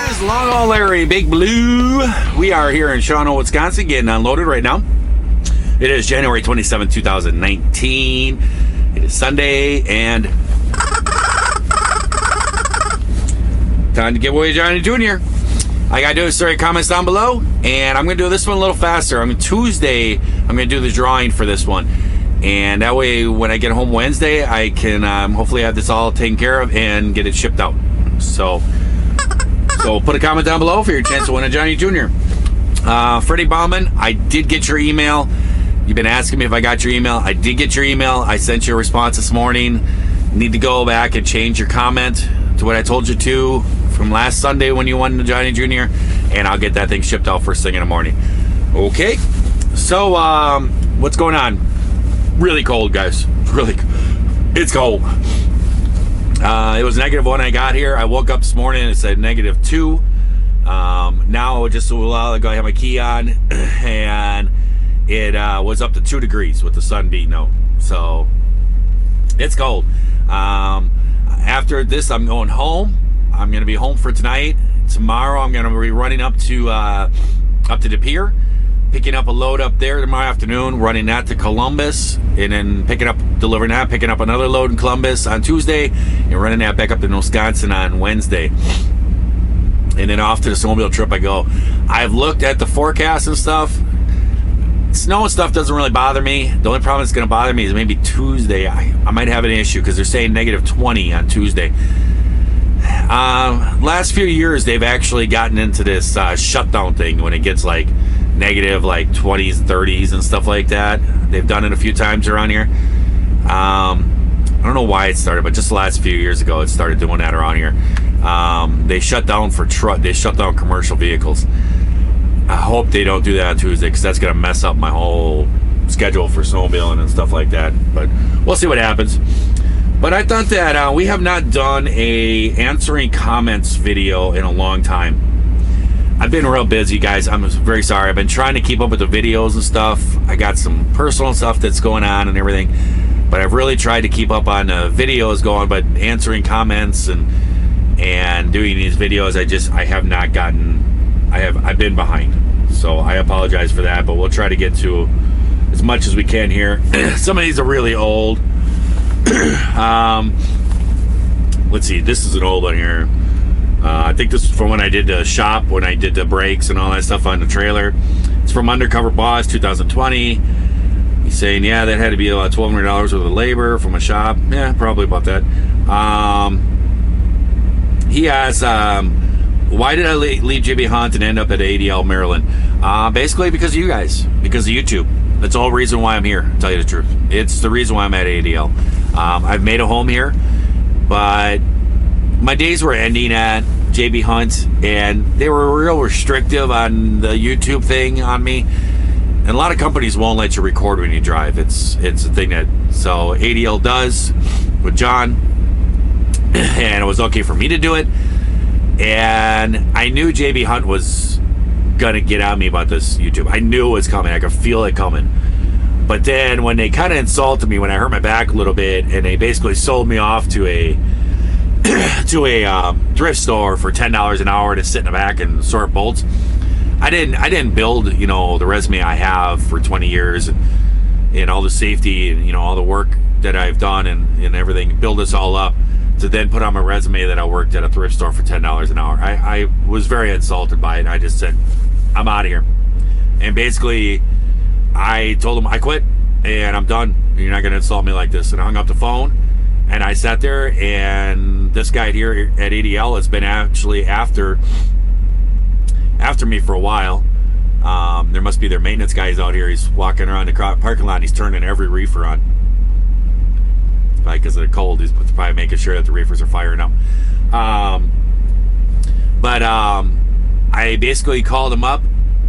Guys, Long Haul Larry, Big Blue. We are here in Shawano, Wisconsin, getting unloaded right now. It is January 27, 2019. It is Sunday, and time to give away Johnny Jr. I gotta do is sorry comments down below, and I'm gonna do this one a little faster. Tuesday, I'm gonna do the drawing for this one, and that way when I get home Wednesday, I can hopefully have this all taken care of and get it shipped out. So put a comment down below for your chance to win a Johnny Jr. Freddie Bauman, I did get your email. You've been asking me if I got your email. I did get your email. I sent you a response this morning. Need to go back and change your comment to what I told you to from last Sunday when you won the Johnny Jr. And I'll get that thing shipped out first thing in the morning. Okay. So, what's going on? Really cold, guys. It's cold. It was -1 when I got here. I woke up this morning and it said -2. Now, just a while ago, I had my key on and it was up to 2 degrees with the sun beating out. So, it's cold. After this, I'm going home. I'm going to be home for tonight. Tomorrow, I'm going to be running up to De Pere, picking up a load up there tomorrow afternoon, running that to Columbus, and then delivering that, picking up another load in Columbus on Tuesday, and running that back up to Wisconsin on Wednesday. And then off to the snowmobile trip I go. I've looked at the forecast and stuff. Snow and stuff doesn't really bother me. The only problem that's going to bother me is maybe Tuesday. I might have an issue because they're saying -20 on Tuesday. Last few years, they've actually gotten into this shutdown thing when it gets like negative, like 20s, 30s, and stuff like that. They've done it a few times around here. I don't know why it started, but just the last few years ago, it started doing that around here. They shut down They shut down commercial vehicles. I hope they don't do that on Tuesday because that's going to mess up my whole schedule for snowmobiling and stuff like that. But we'll see what happens. But I thought that we have not done a answering comments video in a long time. I've been real busy, guys. I'm very sorry. I've been trying to keep up with the videos and stuff. I got some personal stuff that's going on and everything. But I've really tried to keep up on the videos going, but answering comments and doing these videos, I have not gotten... I've been behind, so I apologize for that, but we'll try to get to as much as we can here. Some of these are really old. Let's see, this is an old one here. I think this is from when I did the shop, when I did the brakes and all that stuff on the trailer. It's from Undercover Boss 2020. He's saying, yeah, that had to be about $1,200 worth of labor from a shop. Yeah, probably about that. He asks, why did I leave JB Hunt and end up at ADL Maryland? Basically because of you guys, because of YouTube. That's the whole reason why I'm here, to tell you the truth. It's the reason why I'm at ADL. I've made a home here, but my days were ending at JB Hunt, and they were real restrictive on the YouTube thing on me. And a lot of companies won't let you record when you drive. It's a thing that, so ADL does with John, and it was okay for me to do it. And I knew JB Hunt was gonna get at me about this YouTube. I knew it was coming. I could feel it coming. But then when they kind of insulted me when I hurt my back a little bit, and they basically sold me off to a thrift store for $10 an hour to sit in the back and sort bolts, I didn't build the resume I have for 20 years and all the safety and all the work that I've done and everything. Build this all up to then put on my resume that I worked at a thrift store for $10 an hour. I was very insulted by it, and I just said, I'm out of here. And basically, I told him I quit, and I'm done. You're not going to insult me like this. And I hung up the phone, and I sat there, and this guy here at ADL has been actually after me for a while. There must be their maintenance guys out here. He's walking around the parking lot, and he's turning every reefer on. Because of the cold, he's probably making sure that the reefers are firing up. But I basically called him up.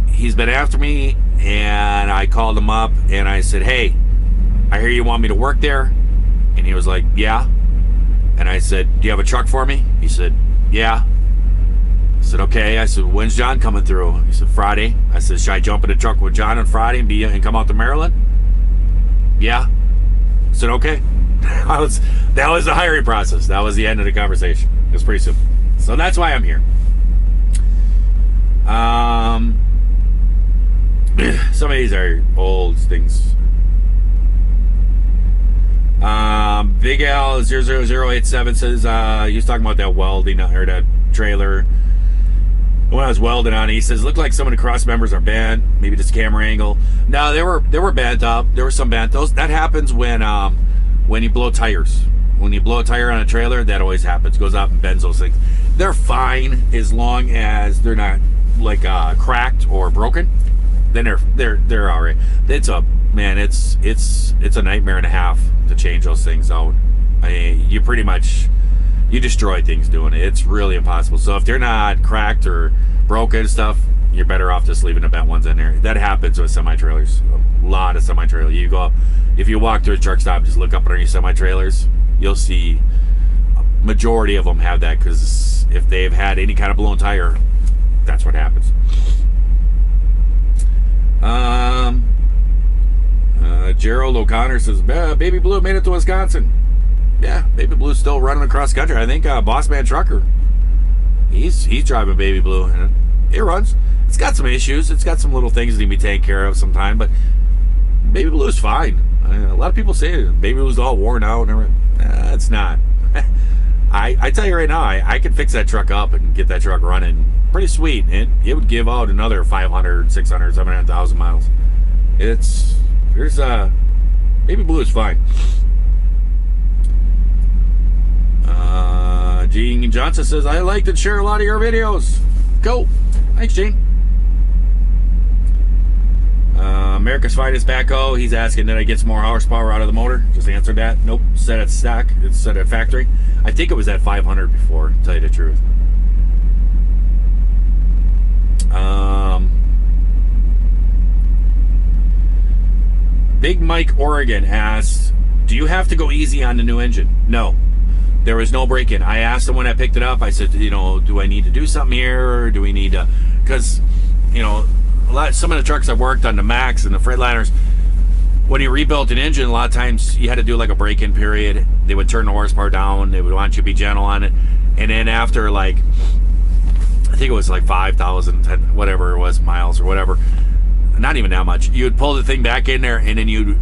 He's been after me, and I called him up, and I said, hey, I hear you want me to work there. And he was like, yeah. And I said, do you have a truck for me? He said, yeah. I said, okay. I said, when's John coming through? He said, Friday. I said, should I jump in the truck with John on Friday and come out to Maryland? Yeah. I said, okay. That was the hiring process. That was the end of the conversation. It was pretty simple. So that's why I'm here. Some of these are old things. Big Al 00087 says he was talking about that welding or that trailer. When I was welding on it, he says, looked like some of the cross members are bent. Maybe just camera angle. No, they were bent up. There were some bent. That happens when you blow tires. When you blow a tire on a trailer, that always happens. Goes up and bends those things. They're fine as long as they're not like cracked or broken. Then they're all right. It's a nightmare and a half to change those things out. I mean, you pretty much destroy things doing it. It's really impossible. So if they're not cracked or broken and stuff, you're better off just leaving the bent ones in there. That happens with semi-trailers. A lot of semi-trailers. You go up, if you walk through a truck stop, just look up underneath semi-trailers, you'll see a majority of them have that, because if they've had any kind of blown tire, that's what happens. Gerald O'Connor says, Baby Blue made it to Wisconsin. Yeah, Baby Blue's still running across country. I think Boss Man Trucker, he's driving Baby Blue, and it runs. It's got some issues. It's got some little things that need to be taken care of sometime, but Baby Blue's fine. A lot of people say Baby Blue's all worn out and everything. It's not. I tell you right now, I could fix that truck up and get that truck running pretty sweet. It would give out another 500, 600, 700,000 miles. Baby Blue is fine. Gene Johnson says, I liked and share a lot of your videos. Cool. Thanks, Gene. America's Finest Backhoe. He's asking, did I get some more horsepower out of the motor? Just answered that. Nope. Set at stock. It's set at factory. I think it was at 500 before, to tell you the truth. Big Mike Oregon asks, do you have to go easy on the new engine? No. There was no break-in. I asked him when I picked it up, I said, do I need to do something here, or do we need to, because, some of the trucks I've worked on, the Max and the Freightliners, when you rebuilt an engine, a lot of times you had to do like a break-in period. They would turn the horsepower down. They would want you to be gentle on it. And then after I think it was like 5,000, whatever it was, miles or whatever, not even that much, you would pull the thing back in there, and then you'd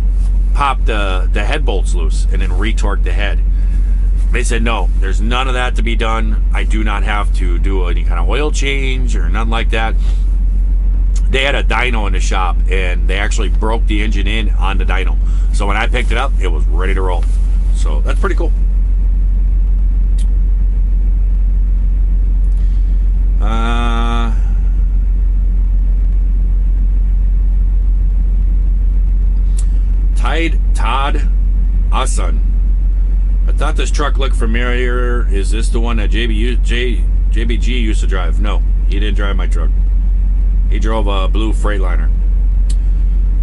pop the head bolts loose and then retorque the head. They said, no, there's none of that to be done. I do not have to do any kind of oil change or nothing like that. They had a dyno in the shop, and they actually broke the engine in on the dyno. So when I picked it up, it was ready to roll. So that's pretty cool. Todd Asan. I thought this truck looked familiar. Is this the one that JBG used to drive? No, he didn't drive my truck. He drove a blue Freightliner.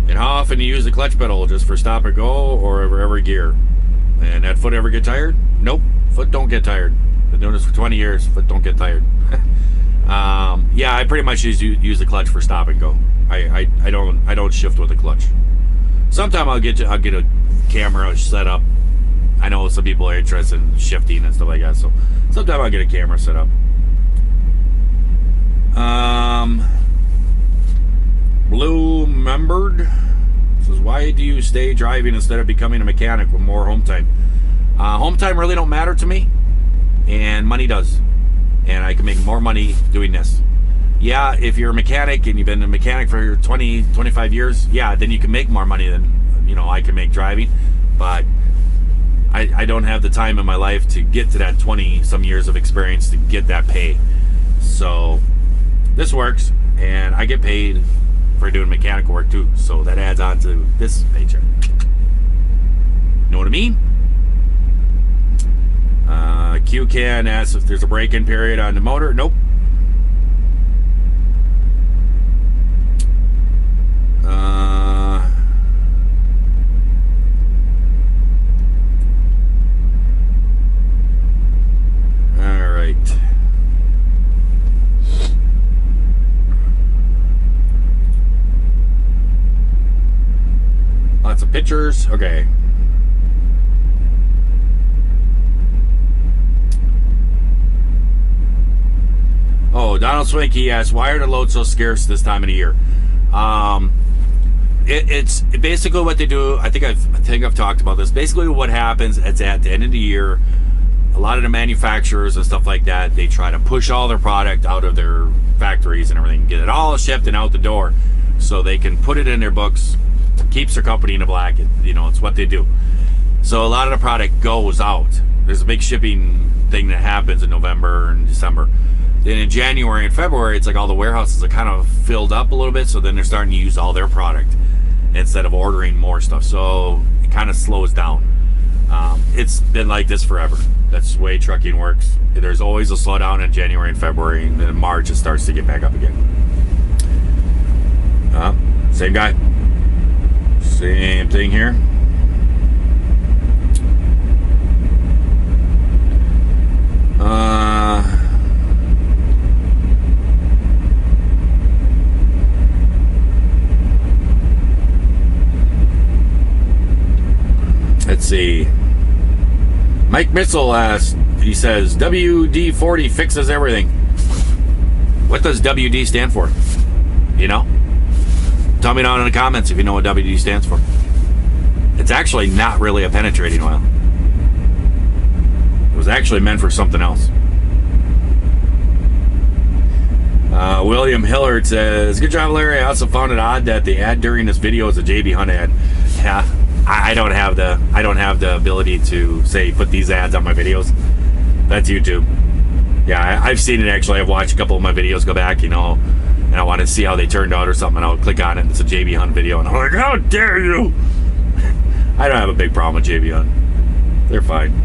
And how often do you use the clutch pedal? Just for stop and go, or every gear? And that foot ever get tired? Nope, foot don't get tired. Been doing this for 20 years. Foot don't get tired. Yeah, I pretty much use the clutch for stop and go. I don't shift with the clutch. Sometime I'll get a camera set up. I know some people are interested in shifting and stuff like that, so sometime I'll get a camera set up. Blue Membered says, why do you stay driving instead of becoming a mechanic with more home time? Home time really don't matter to me, and money does. And I can make more money doing this. Yeah, if you're a mechanic and you've been a mechanic for 20, 25 years, yeah, then you can make more money than, I can make driving. But I don't have the time in my life to get to that 20-some years of experience to get that pay. So this works, and I get paid for doing mechanical work too. So that adds on to this paycheck. Know what I mean? QCan asks if there's a break-in period on the motor. Nope. All right. Lots of pictures. Okay. Donald Swink, he asks, why are the loads so scarce this time of the year? It's basically what they do. I think I've talked about this. Basically what happens is at the end of the year, a lot of the manufacturers and stuff like that, they try to push all their product out of their factories and everything, get it all shipped and out the door so they can put it in their books, keeps their company in the black. It's what they do. So a lot of the product goes out. There's a big shipping thing that happens in November and December. Then in January and February, it's like all the warehouses are kind of filled up a little bit, so then they're starting to use all their product instead of ordering more stuff. So it kind of slows down. It's been like this forever. That's the way trucking works. There's always a slowdown in January and February, and then in March it starts to get back up again. Same guy. Same thing here. Let's see. Mike Mitchell asks, he says, WD-40 fixes everything. What does WD stand for? You know? Tell me down in the comments if you know what WD stands for. It's actually not really a penetrating oil. It was actually meant for something else. William Hillard says, good job, Larry. I also found it odd that the ad during this video is a JB Hunt ad. Yeah, I don't have the ability to say put these ads on my videos. That's YouTube. Yeah, I've seen it actually. I've watched a couple of my videos go back, and I want to see how they turned out or something, and I'll click on it and it's a JB Hunt video, and I'm like, how dare you? I don't have a big problem with JB Hunt. They're fine.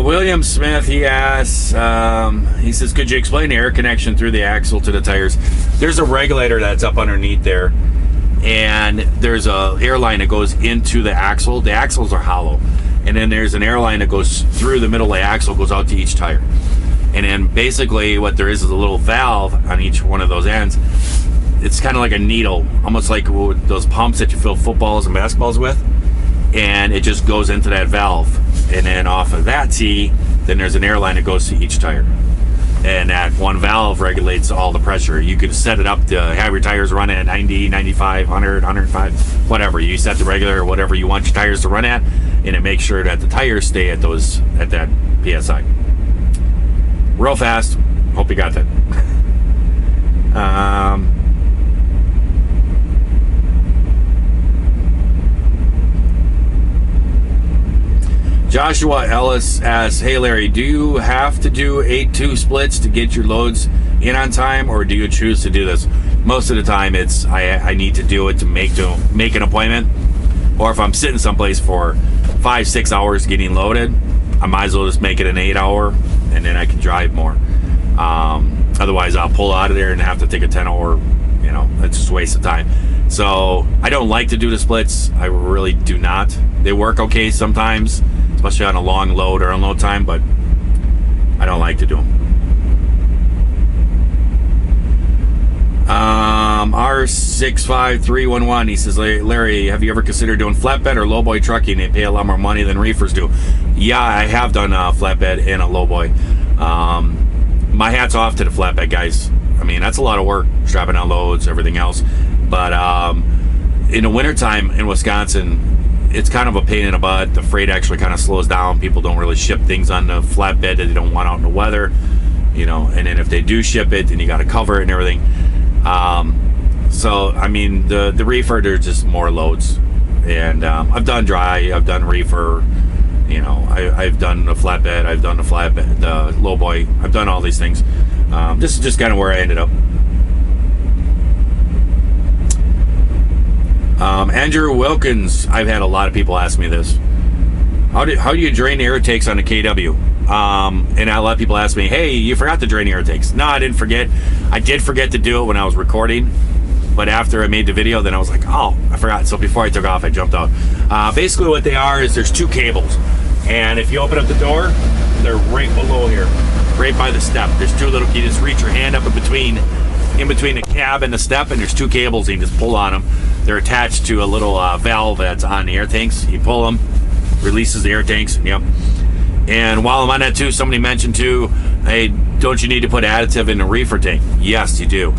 William Smith, he asks, he says, could you explain the air connection through the axle to the tires? There's a regulator that's up underneath there, and there's a air line that goes into the axle. The axles are hollow, and then there's an air line that goes through the middle of the axle, goes out to each tire. And then basically what there is a little valve on each one of those ends. It's kind of like a needle, almost like those pumps that you fill footballs and basketballs with. And it just goes into that valve, and then off of that T, then there's an air line that goes to each tire, and that one valve regulates all the pressure. You could set it up to have your tires run at 90, 95, 100, 105, whatever. You set the regular, whatever you want your tires to run at, and it makes sure that the tires stay at that PSI. Real fast. Hope you got that. Joshua Ellis asks, hey Larry, do you have to do 8-2 splits to get your loads in on time, or do you choose to do this? Most of the time it's I need to do it to make an appointment, or if I'm sitting someplace for 5-6 hours getting loaded, I might as well just make it an 8-hour, and then I can drive more. Otherwise I'll pull out of there and have to take a 10-hour, it's just a waste of time. So I don't like to do the splits. I really do not. They work okay sometimes, especially on a long load or unload time, but I don't like to do them. R65311, he says, Larry, have you ever considered doing flatbed or lowboy trucking? They pay a lot more money than reefers do. Yeah, I have done a flatbed and a lowboy. My hat's off to the flatbed guys. I mean, that's a lot of work, strapping on loads, everything else. But in the wintertime in Wisconsin, it's kind of a pain in the butt. The freight actually kind of slows down. People don't really ship things on the flatbed that they don't want out in the weather, and then if they do ship it, then you got to cover it and everything. So, I mean, the reefer, there's just more loads. And I've done dry, I've done reefer, I've done the flatbed, I've done the lowboy, I've done all these things. This is just kind of where I ended up. Andrew Wilkins, I've had a lot of people ask me this. How do you drain the air takes on a KW? And a lot of people ask me, hey, you forgot to drain the air takes. No, I didn't forget. I did forget to do it when I was recording. But after I made the video, then I was like, oh, I forgot. So before I took off, I jumped out. Basically what they are is there's two cables. And if you open up the door, they're right below here, right by the step. There's two little, you just reach your hand up in between the cab and the step, and there's two cables, and you just pull on them. They're attached to a little valve that's on the air tanks. You pull them, releases the air tanks, yep. And while I'm on that too, somebody mentioned too, hey, don't you need to put additive in the reefer tank? Yes, you do.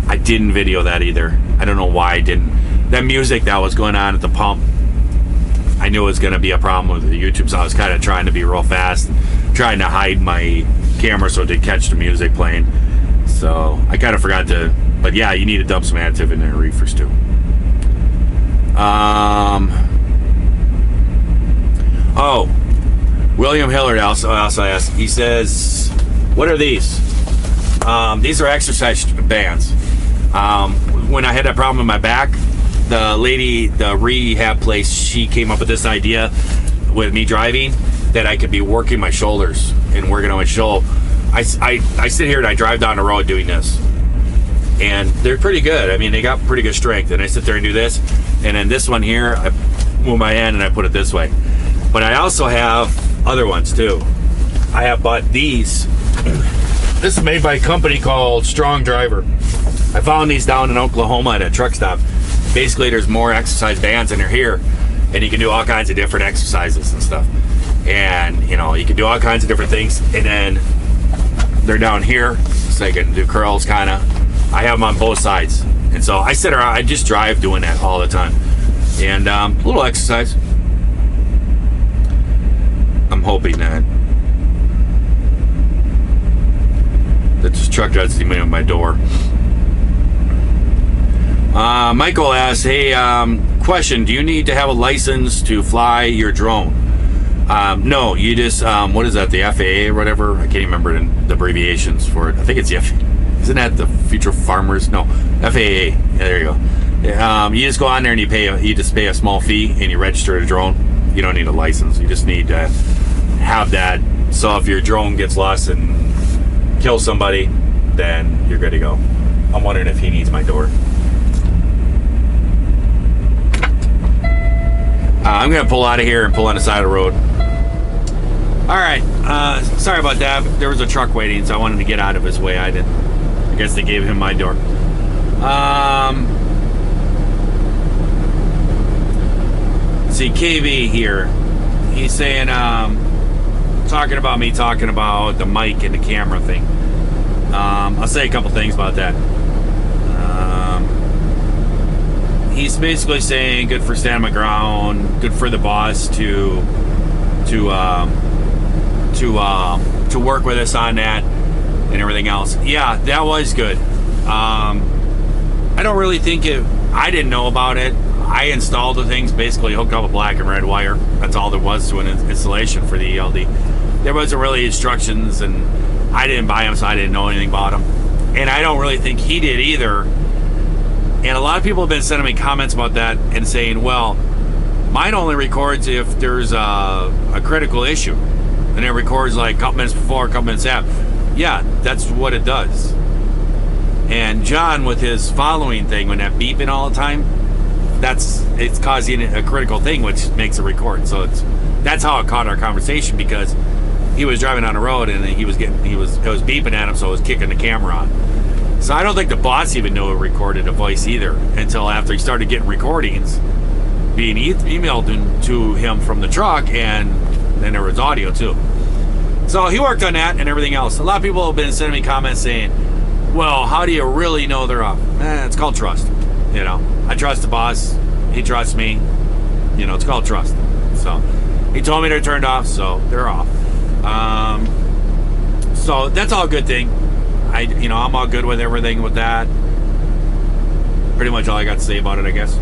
I didn't video that either. I don't know why I didn't. That music that was going on at the pump, I knew it was going to be a problem with the YouTube, so I was kind of trying to be real fast, trying to hide my camera so it did catch the music playing. So I kind of forgot to, but yeah, you need to dump some additive in the reefers too. Oh, William Hillard also asked, he says, what are these? These are exercise bands. When I had that problem with my back, the lady, the rehab place, she came up with this idea with me driving that I could be working my shoulders and working on my shoulder. I sit here and I drive down the road doing this, and they're pretty good. I mean, they got pretty good strength, and I sit there and do this, and then this one here, I move my hand and I put it this way. But I also have other ones too. I have bought these. This is made by a company called Strong Driver. I found these down in Oklahoma at a truck stop. Basically, there's more exercise bands, and they're here, and you can do all kinds of different exercises and stuff. And you know, you can do all kinds of different things, and then they're down here, so I can do curls, kind of. I have them on both sides, and so I sit around. I just drive doing that all the time, and a little exercise. I'm hoping that this truck drives me at my door. Michael asks, hey, question, do you need to have a license to fly your drone? No, you just, what is that, the FAA or whatever? I can't even remember the abbreviations for it. I think it's the isn't that the Future Farmers? No, FAA. Yeah, there you go. You just go on there and you just pay a small fee and you register a drone. You don't need a license. You just need to have that. So if your drone gets lost and kills somebody, then you're good to go. I'm wondering if he needs my door. I'm going to pull out of here and pull on the side of the road. Alright, sorry about that. There was a truck waiting, so I wanted to get out of his way. I guess they gave him my door. See, KB here. He's saying, talking about me talking about the mic and the camera thing. I'll say a couple things about that. He's basically saying good for standing my ground, good for the boss to work with us on that and everything else. Yeah, that was good. I don't really think I didn't know about it. I installed the things, basically hooked up a black and red wire. That's all there was to an installation for the ELD. There wasn't really instructions, and I didn't buy them, so I didn't know anything about them. And I don't really think he did either. And a lot of people have been sending me comments about that and saying, well, mine only records if there's a critical issue. And it records like a couple minutes before, a couple minutes after. Yeah, that's what it does. And John, with his following thing, when that beeping all the time, it's causing a critical thing, which makes it record. So that's how it caught our conversation, because he was driving on the road and it was beeping at him, so it was kicking the camera on. So I don't think the boss even knew it recorded a voice either until after he started getting recordings being emailed to him from the truck, and then there was audio too. So he worked on that and everything else. A lot of people have been sending me comments saying, well, how do you really know they're off? It's called trust. You know, I trust the boss. He trusts me. You know, it's called trust. So he told me they're turned off, so they're off. So that's all a good thing. I'm all good with everything with that. Pretty much all I got to say about it, I guess.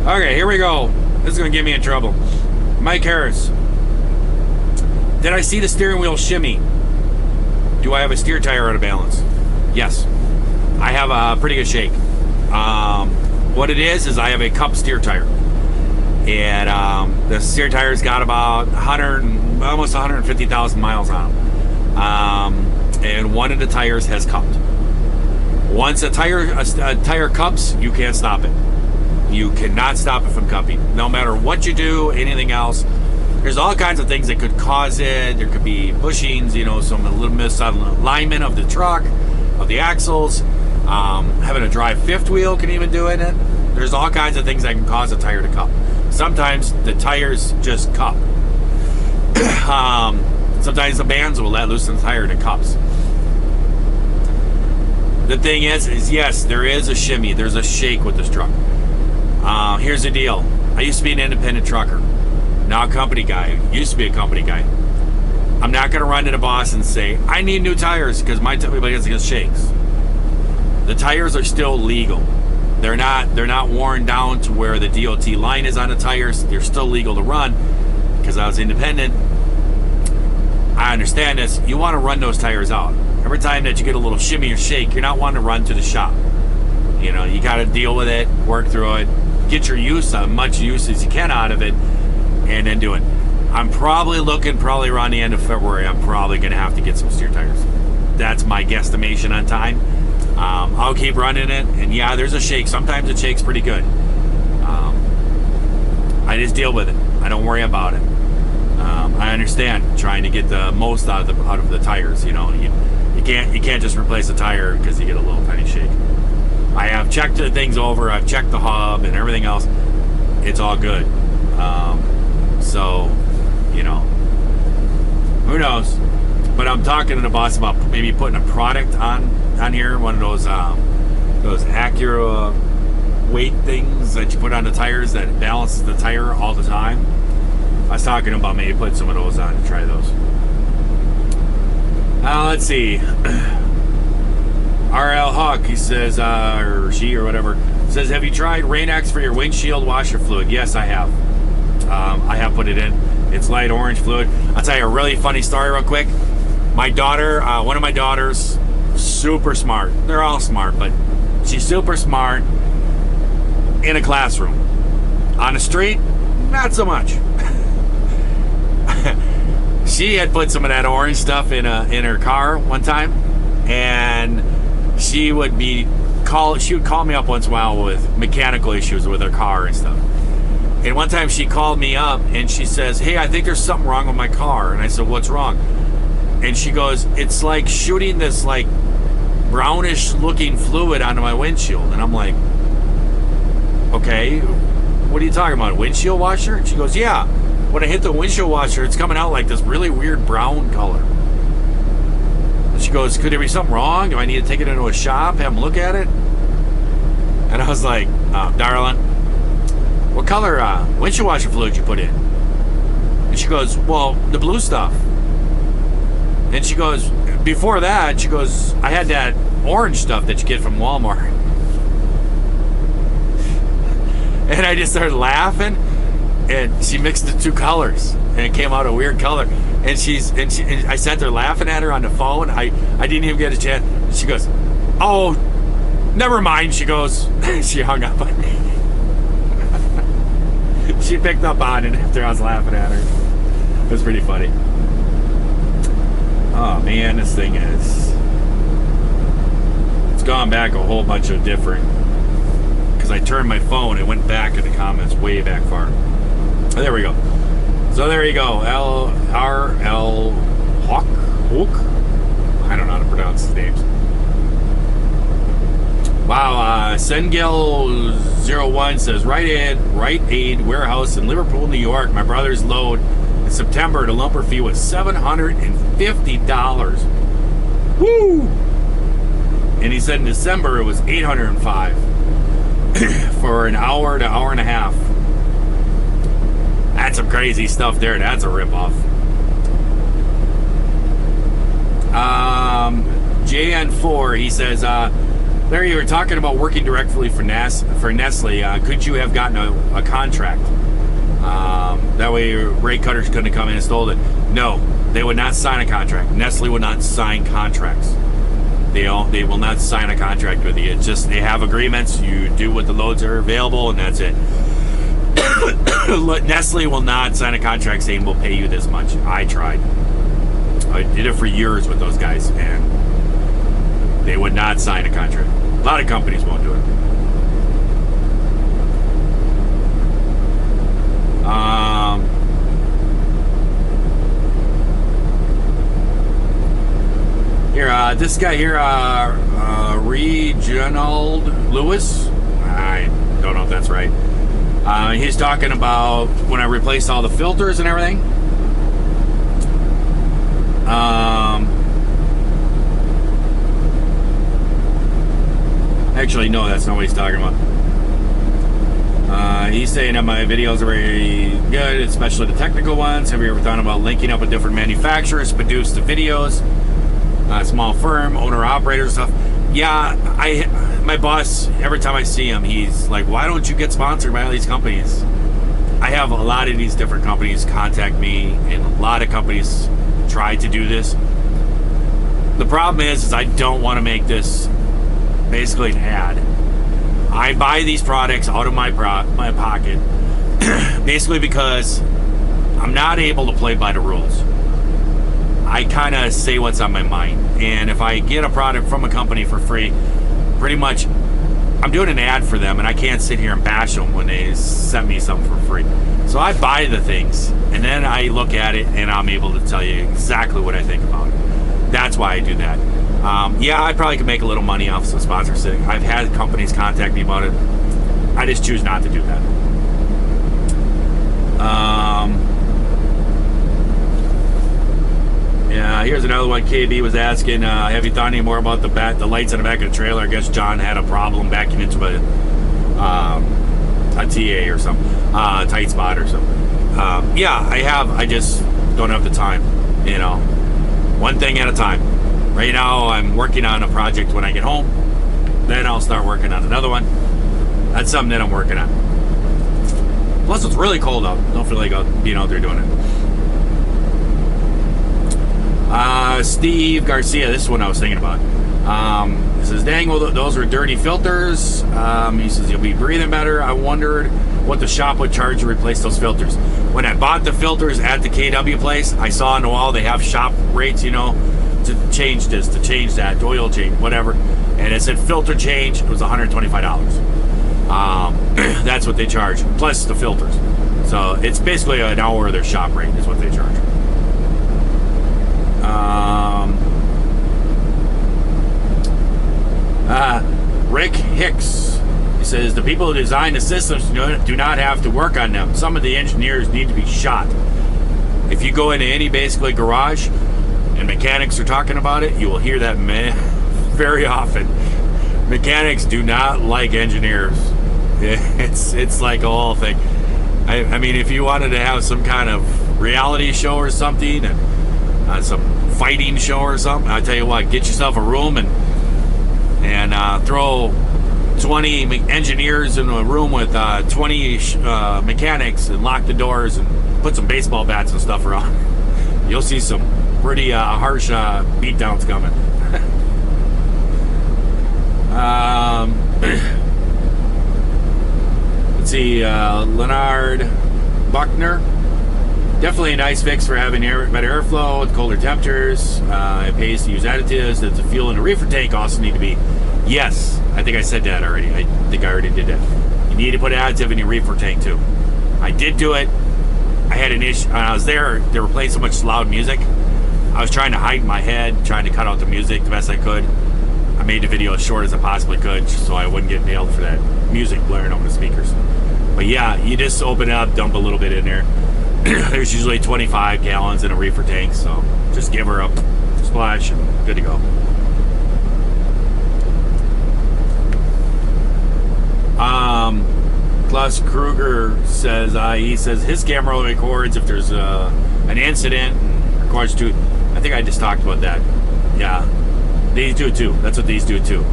Okay, here we go. This is going to get me in trouble. Mike Harris. Did I see the steering wheel shimmy? Do I have a steer tire out of balance? Yes. I have a pretty good shake. What it is I have a cup steer tire. And the steer tire's got about almost 150,000 miles on them. and one of the tires has cupped. Once a tire cups, you can't stop it. You cannot stop it from cupping. No matter what you do, anything else. There's all kinds of things that could cause it. There could be bushings, you know, some a little misalignment of the truck, of the axles. Having a dry fifth wheel can even do it. There's all kinds of things that can cause a tire to cup. Sometimes the tires just cup. Sometimes the bands will let loose the tire and it cups. The thing is yes, there is a shimmy. There's a shake with this truck. Here's the deal. I used to be an independent trucker. Now a company guy. Used to be a company guy. I'm not going to run to the boss and say, I need new tires because my tire shakes. The tires are still legal. They're not worn down to where the DOT line is on the tires. They're still legal to run because I was independent. I understand this. You want to run those tires out. Every time that you get a little shimmy or shake, you're not wanting to run to the shop. You know, you got to deal with it, work through it, get your use, much use as you can out of it, and then do it. I'm probably around the end of February, I'm probably going to have to get some steer tires. That's my guesstimation on time. I'll keep running it, and yeah, there's a shake. Sometimes it shakes pretty good. I just deal with it. I don't worry about it. I understand trying to get the most out of the tires. You know, you can't just replace a tire because you get a little tiny shake. I have checked the things over. I've checked the hub and everything else. It's all good. So, you know, who knows? But I'm talking to the boss about maybe putting a product on here, one of those Acura weight things that you put on the tires that balances the tire all the time. I was talking about maybe putting some of those on to try those. Let's see. RL Hawk, he says, or she or whatever, says, have you tried Rain-X for your windshield washer fluid? Yes, I have. I have put it in. It's light orange fluid. I'll tell you a really funny story real quick. My daughter, one of my daughters, super smart. They're all smart, but she's super smart in a classroom. On the street, not so much. She had put some of that orange stuff in her car one time, and she would call me up once in a while with mechanical issues with her car and stuff. And one time she called me up and she says, hey, I think there's something wrong with my car. And I said, what's wrong? And she goes, it's like shooting this like brownish looking fluid onto my windshield. And I'm like, okay, what are you talking about? Windshield washer? And she goes, yeah. When I hit the windshield washer, it's coming out like this really weird brown color. And she goes, could there be something wrong? Do I need to take it into a shop, have them look at it? And I was like, darling, what color windshield washer fluid you put in? And she goes, well, the blue stuff. And she goes, before that, she goes, I had that orange stuff that you get from Walmart. And I just started laughing, and she mixed the two colors, and it came out a weird color. And I sat there laughing at her on the phone. I didn't even get a chance. She goes, oh, never mind. She goes, she hung up on me. She picked up on it after I was laughing at her. It was pretty funny. Oh man, this thing it's gone back a whole bunch of different, because I turned my phone, it went back in the comments way back far. Oh, there we go. So there you go. R.L. Hawk? I don't know how to pronounce his names. Wow, Sengil01 says, Rite Aid warehouse in Liverpool, New York. My brother's load in September, the lumper fee was $750. Woo! And he said in December it was $805 for an hour to hour and a half. That's some crazy stuff there. That's a ripoff. JN4, he says, Larry, you were talking about working directly for Nestle. Could you have gotten a contract? That way Ray Cutter's couldn't come in and stole it. No, they would not sign a contract. Nestle would not sign contracts. They will not sign a contract with you. It's just they have agreements. You do what the loads are available, and that's it. Nestle will not sign a contract saying we'll pay you this much. I tried. I did it for years with those guys, and they would not sign a contract. A lot of companies won't do it. Here, this guy here, Reginald Lewis. I don't know if that's right. He's talking about when I replaced all the filters and everything. Actually, no, that's not what he's talking about. He's saying that my videos are very good, especially the technical ones. Have you ever thought about linking up with different manufacturers to produce the videos? Small firm, owner-operator stuff. Yeah, my boss, every time I see him, he's like, why don't you get sponsored by all these companies? I have a lot of these different companies contact me, and a lot of companies try to do this. The problem is I don't want to make this basically an ad. I buy these products out of my pocket basically because I'm not able to play by the rules. I kind of say what's on my mind, and if I get a product from a company for free, pretty much I'm doing an ad for them, and I can't sit here and bash them when they send me something for free. So I buy the things, and then I look at it, and I'm able to tell you exactly what I think about it. That's why I do that. Yeah, I probably could make a little money off some sponsorship. I've had companies contact me about it. I just choose not to do that. Yeah, here's another one. KB was asking, have you thought any more about the lights on the back of the trailer? I guess John had a problem backing into a TA or something, tight spot or something. Yeah, I have. I just don't have the time, you know. One thing at a time. Right now, I'm working on a project when I get home. Then I'll start working on another one. That's something that I'm working on. Plus, it's really cold out. Don't feel like being out there doing it. Steve Garcia, this is what I was thinking about. He says, dang, well, those are dirty filters. He says, you'll be breathing better. I wondered what the shop would charge to replace those filters. When I bought the filters at the KW place, I saw on the wall they have shop rates, you know, to change this, to change that, to oil change, whatever. And it said filter change, it was $125. That's what they charge, plus the filters. So it's basically an hour of their shop rate is what they charge. Rick Hicks, he says, the people who design the systems do not have to work on them. Some of the engineers need to be shot. If you go into any basically garage and mechanics are talking about it, you will hear that very often. Mechanics do not like engineers. It's like a whole thing. I mean, if you wanted to have some kind of reality show or something, and some fighting show or something, I'll tell you what, get yourself a room and throw 20 engineers in a room with 20 mechanics and lock the doors and put some baseball bats and stuff around. You'll see some pretty harsh beatdowns coming. Let's see, Leonard Buckner. Definitely a nice fix for having better airflow with colder temperatures. It pays to use additives. The fuel in the reefer tank also need to be. Yes, I think I said that already. I think I already did that. You need to put additive in your reefer tank too. I did do it. I had an issue. When I was there, they were playing so much loud music. I was trying to hide in my head, trying to cut out the music the best I could. I made the video as short as I possibly could so I wouldn't get nailed for that music blaring over the speakers. But yeah, you just open it up, dump a little bit in there. There's usually 25 gallons in a reefer tank, so just give her a splash and good to go. Klaus Kruger says, he says his camera records if there's an incident, records too. I think I just talked about that. Yeah, these do too. That's what these do too.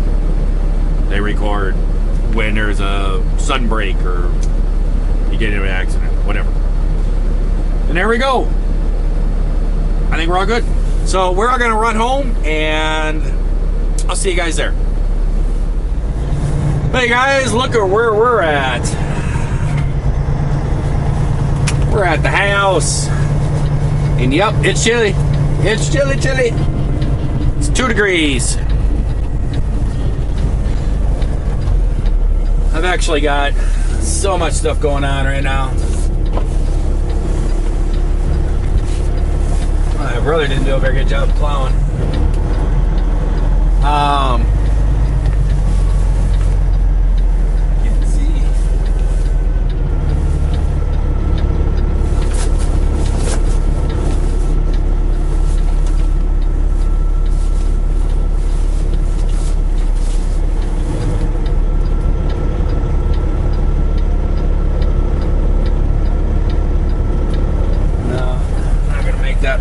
They record when there's a sudden break or you get into an accident, whatever. And there we go. I think we're all good. So we're all gonna run home and I'll see you guys there. Hey guys, look at where we're at. We're at the house. And yep, it's chilly. It's chilly, chilly. It's 2 degrees. I've actually got so much stuff going on right now. My brother didn't do a very good job plowing. Can't see. No, not gonna make that.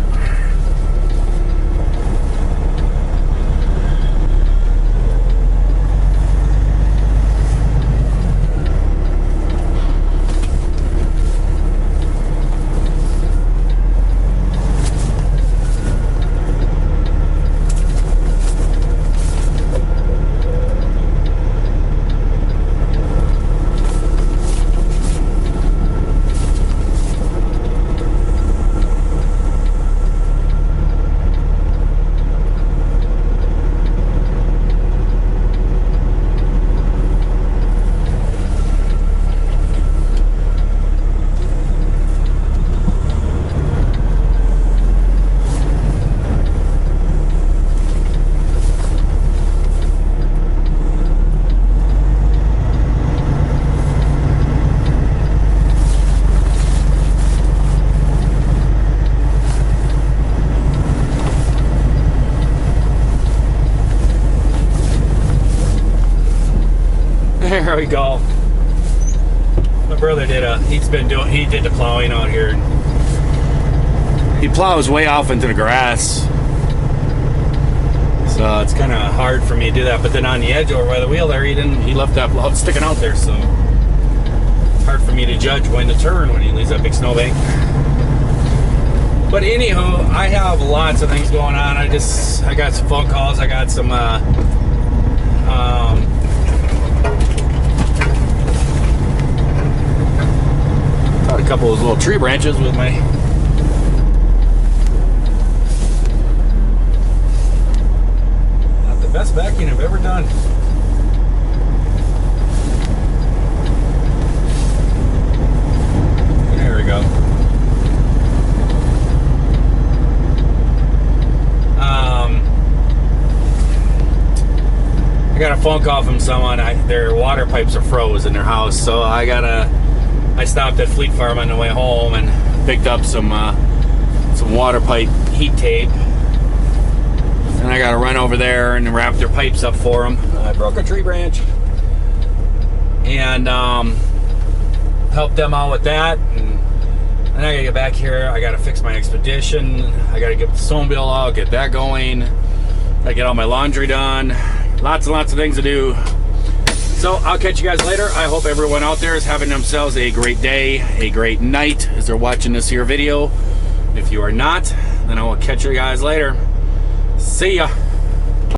There we go. My brother did he did the plowing out here. He plows way off into the grass. So it's kind of hard for me to do that. But then on the edge over by the wheel there, he left that plow sticking out there. So it's hard for me to judge when to turn when he leaves that big snowbank. But anywho, I have lots of things going on. I got some phone calls. I got some a couple of those little tree branches with my not the best vacuum I've ever done. There we go. I got a phone call from someone. Their water pipes are froze in their house, so I stopped at Fleet Farm on the way home and picked up some water pipe heat tape. And I got to run over there and wrap their pipes up for them. I broke a tree branch. And help them out with that. And I got to get back here. I got to fix my Expedition. I got to get the snowmobile out, get that going. I get all my laundry done. Lots and lots of things to do. So I'll catch you guys later. I hope everyone out there is having themselves a great day, a great night as they're watching this here video. If you are not, then I will catch you guys later. See ya.